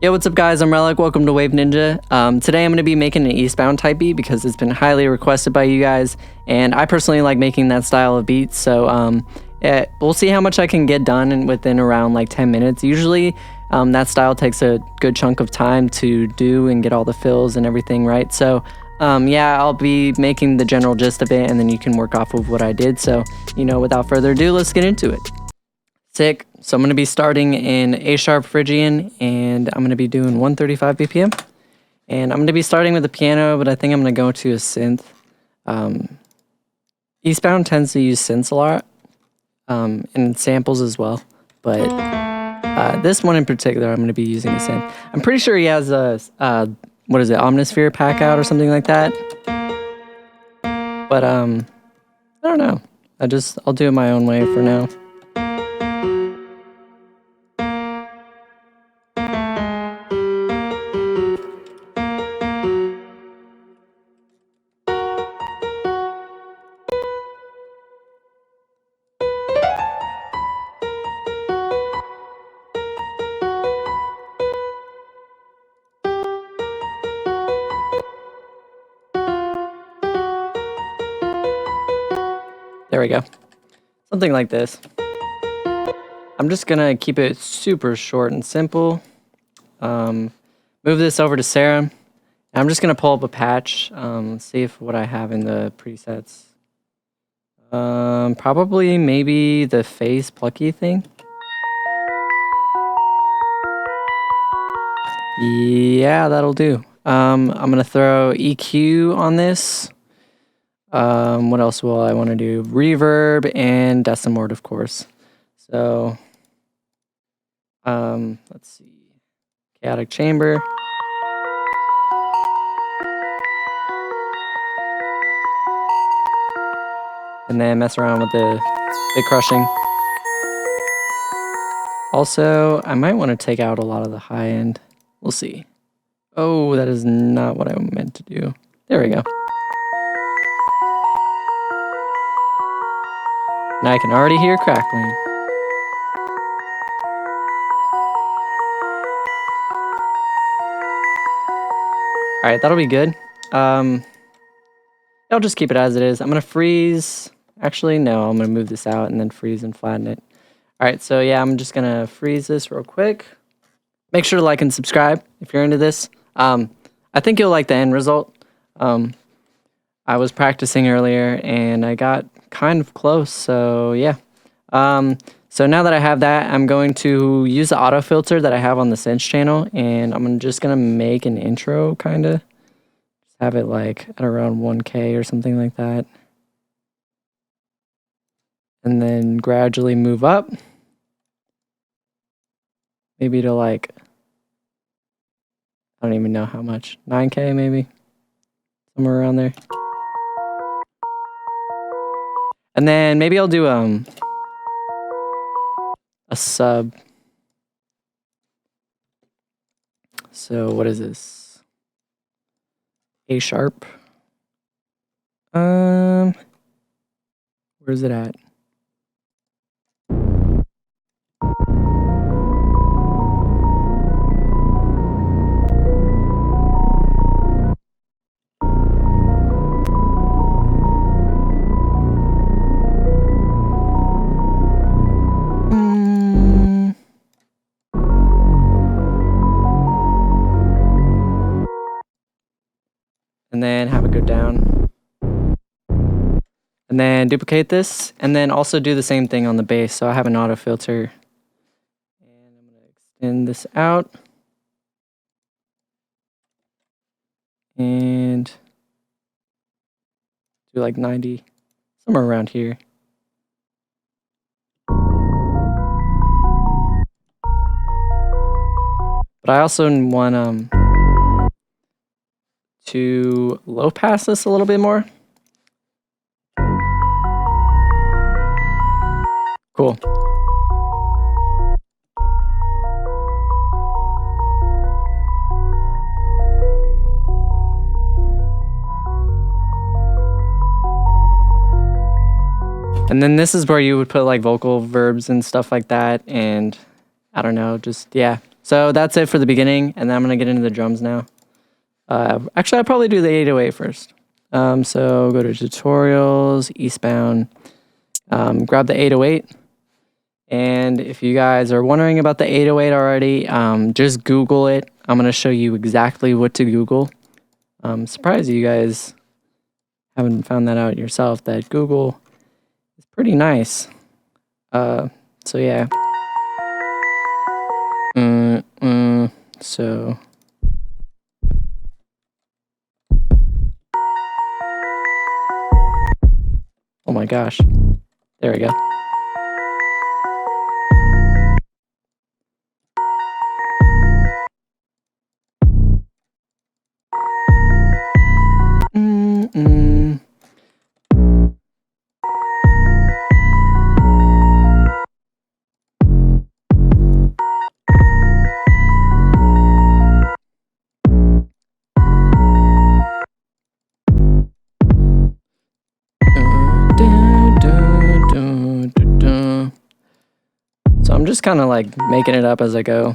Yo, what's up guys, I'm Relik, welcome to Wave Ninja. Today I'm going to be making an Eastbound type beat because it's been highly requested by you guys, and I personally like making that style of beat, so we'll see how much I can get done within around like 10 minutes. Usually that style takes a good chunk of time to do and get all the fills and everything right, so yeah, I'll be making the general gist of it and then you can work off of what I did, so without further ado, let's get into it. Sick. So I'm going to be starting in A sharp Phrygian, and I'm going to be doing 135 BPM. And I'm going to be starting with the piano, but I think I'm going to go to a synth. Eastbound tends to use synths a lot, and samples as well. But this one in particular, I'm going to be using a synth. I'm pretty sure he has a, what is it, Omnisphere pack out or something like that. But I don't know. I'll do it my own way for now. There we go. Something like this. I'm just gonna keep it super short and simple. Move this over to Sarah. I'm just gonna pull up a patch, see if what I have in the presets. Probably maybe the face plucky thing. Yeah, that'll do. I'm gonna throw EQ on this. What else will I want to do? Reverb and decimort, of course. So, let's see. Chaotic chamber. And then mess around with the bit crushing. Also, I might want to take out a lot of the high end. We'll see. Oh, that is not what I meant to do. There we go. Now I can already hear crackling. Alright, that'll be good. I'll just keep it as it is. I'm going to freeze. Actually, no, I'm going to move this out and then freeze and flatten it. Alright, so yeah, I'm just going to freeze this real quick. Make sure to like and subscribe if you're into this. I think you'll like the end result. I was practicing earlier and I got kind of close, so yeah. So now that I have that, I'm going to use the auto filter that I have on the Cinch channel, and I'm just gonna make an intro, kinda. Just have it like at around 1K or something like that. And then gradually move up. Maybe to like, I don't even know how much, 9K maybe? Somewhere around there. And then maybe I'll do a sub. So what is this? A sharp. Where's it at? And then have it go down. And then duplicate this, and then also do the same thing on the bass. So I have an auto filter. And I'm going to extend this out. And do like 90, somewhere around here. But I also want to low pass this a little bit more. Cool. And then this is where you would put like vocal verbs and stuff like that, and I don't know, just, yeah. So that's it for the beginning, and then I'm gonna get into the drums now. Actually, I'll probably do the 808 first. So go to tutorials, Eastbound, grab the 808. And if you guys are wondering about the 808 already, just Google it. I'm gonna show you exactly what to Google. I'm surprised you guys haven't found that out yourself, that Google is pretty nice. So yeah. So oh my gosh. There we go. So I'm just kind of like making it up as I go.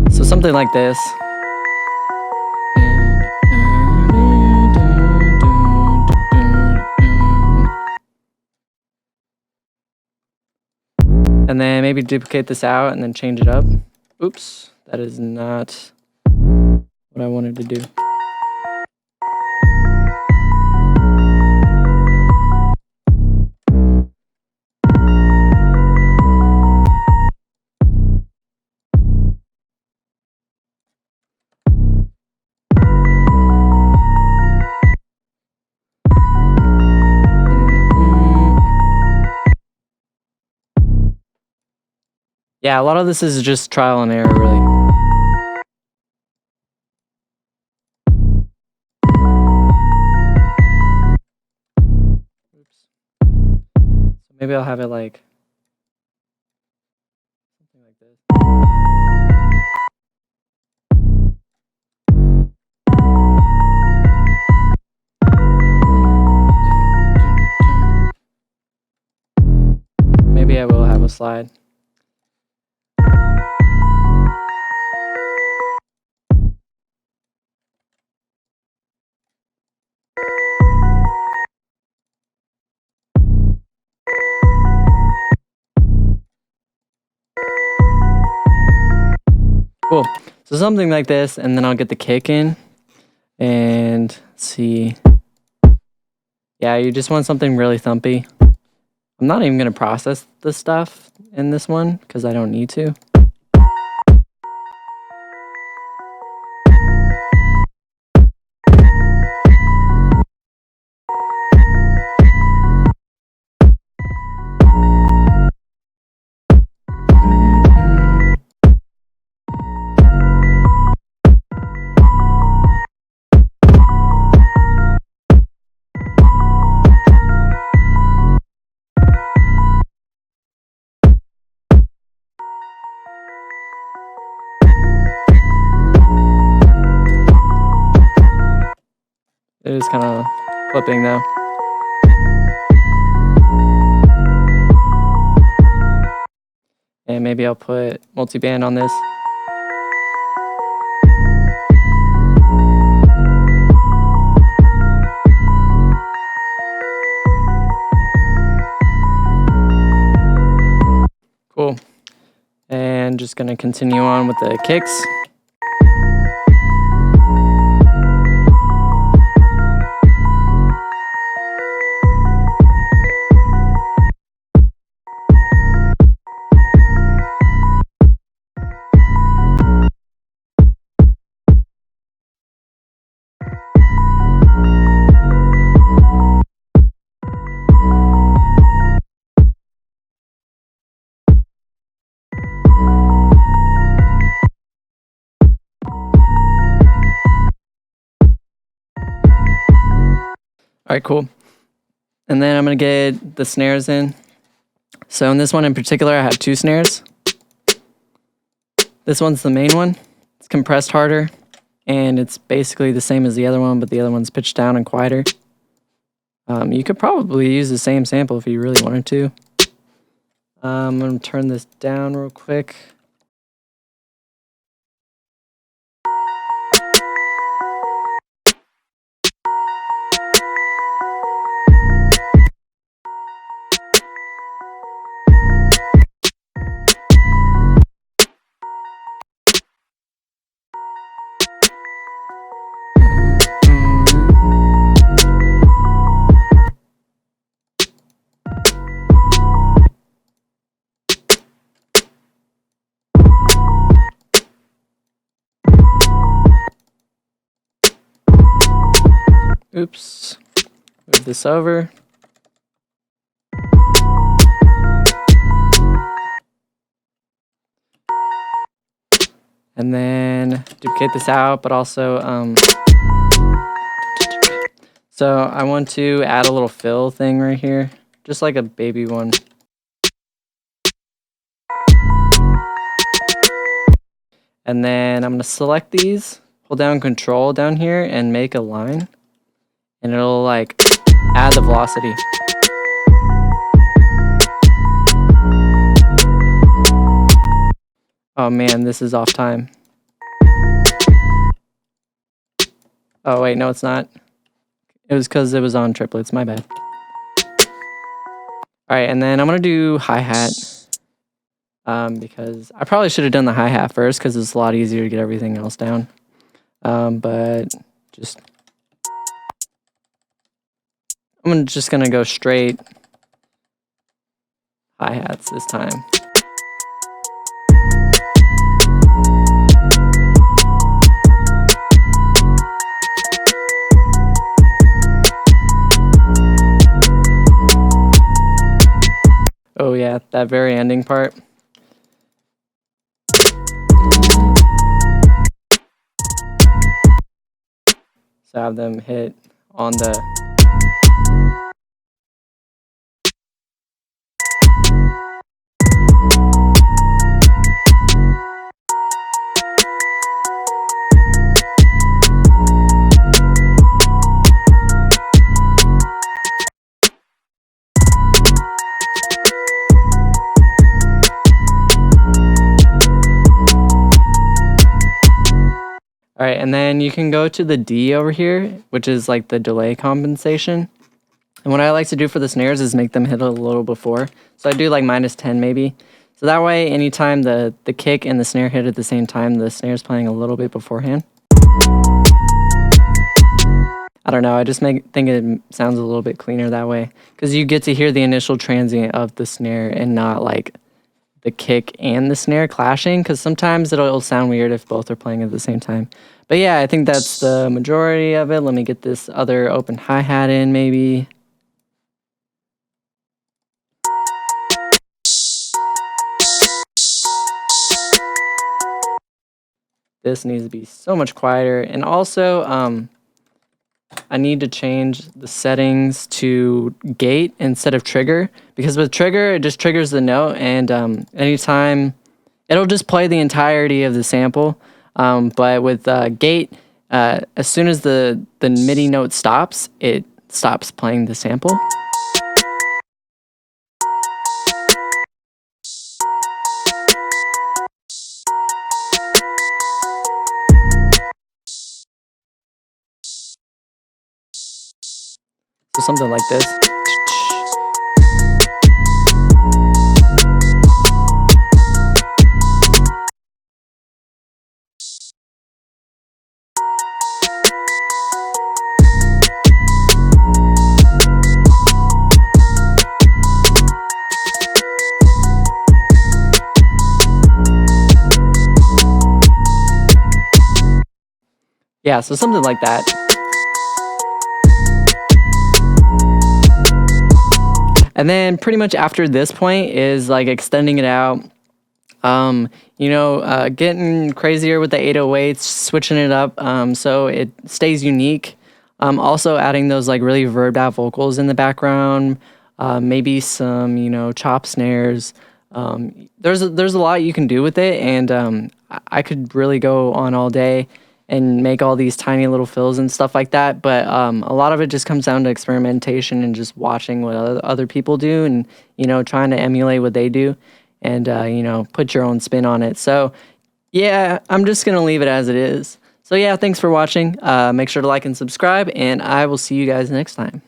So something like this. And then maybe duplicate this out and then change it up. Oops, that is not what I wanted to do. Yeah, a lot of this is just trial and error, really. Oops. So maybe I'll have it like something like this. Maybe I will have a slide. Cool. So something like this, and then I'll get the kick in. And let's see. Yeah, you just want something really thumpy. I'm not even going to process the stuff in this one because I don't need to. It is kind of clipping though. And maybe I'll put multiband on this. Cool. And just gonna continue on with the kicks. All right, cool. And then I'm going to get the snares in. So in this one in particular, I have 2 snares. This one's the main one. It's compressed harder, and it's basically the same as the other one, but the other one's pitched down and quieter. You could probably use the same sample if you really wanted to. I'm going to turn this down real quick. Oops. Move this over. And then duplicate this out, but also, so I want to add a little fill thing right here, just like a baby one. And then I'm going to select these, hold down Control down here, and make a line. And it'll like add the velocity. Oh man, this is off time. Oh wait, no it's not. It was because it was on triplets, my bad. Alright, and then I'm going to do hi-hat. Because I probably should have done the hi-hat first because it's a lot easier to get everything else down. But just... I'm just going to go straight hi-hats this time. Oh yeah, that very ending part. So have them hit on the... Alright, and then you can go to the D over here, which is like the delay compensation. And what I like to do for the snares is make them hit a little before. So I do like -10 maybe. So that way, anytime the kick and the snare hit at the same time, the snare's playing a little bit beforehand. I don't know, I just think it sounds a little bit cleaner that way. Because you get to hear the initial transient of the snare and not like the kick and the snare clashing, because sometimes it'll sound weird if both are playing at the same time. But yeah, I think that's the majority of it. Let me get this other open hi-hat in maybe. This needs to be so much quieter. And also, I need to change the settings to gate instead of trigger, because with trigger, it just triggers the note, and anytime, it'll just play the entirety of the sample. But with gate, as soon as the MIDI note stops, it stops playing the sample. So something like this. Yeah, so something like that. And then pretty much after this point is like extending it out. Getting crazier with the 808s, switching it up so it stays unique. Also adding those like really verbed out vocals in the background, maybe some, chop snares. There's a lot you can do with it, and I could really go on all day and make all these tiny little fills and stuff like that. But a lot of it just comes down to experimentation and just watching what other people do, and trying to emulate what they do, and put your own spin on it. So yeah, I'm just gonna leave it as it is. So yeah, thanks for watching. Make sure to like and subscribe, and I will see you guys next time.